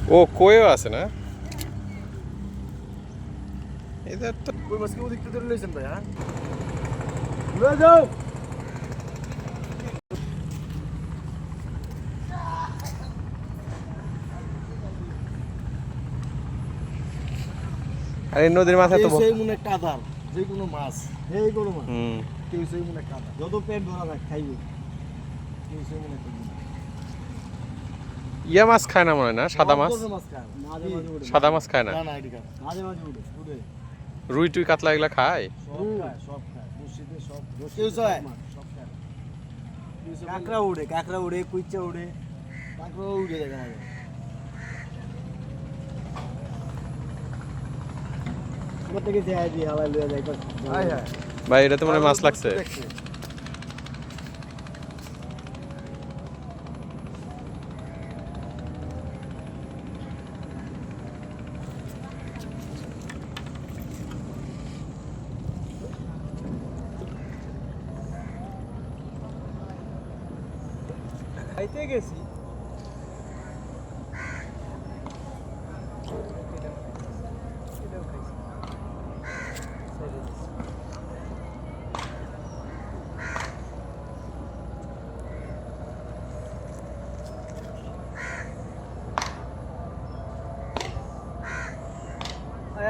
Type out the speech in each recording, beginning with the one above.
ও কইও আছে না এদের তো কই মাছ কি ওদিক থেকে ধরে লইছেন ভাই? হ্যাঁ লয়ে যাও। আর এই নদীর মাথায় তো সেই মনে একটা আধার যে কোনো মাছ এই কোনো মাছ হুম কেউ সেই মনে একটা আধার যত পেট ভরা থাক খাইবে কেউ সেই মনে একটা ইয়া মাছ খায় না মনে হয় না সাদা মাছ মাছ খায় মাঝে মাঝে উঠে সাদা মাছ খায় না না না এদিকে মাঝে মাঝে উঠে উঠে রুই টুই কাতলা এগুলা খায় সব খায় বসিতে সব কেউ যায় সব খায় কাঁকড়া উড়ে কুইচা উড়ে কাঁকড়া উড়ে দেখা যায় কোথা থেকে যায় দি হাওয়ায় লয়ে যায় হাই হাই ভাই এটা তো মনে হয় মাছ লাগছে খাইতে গেছি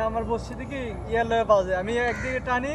আমার বসছি দেখি ইয়ার লয়ে পাওয়া যায় আমি একদিকে টানি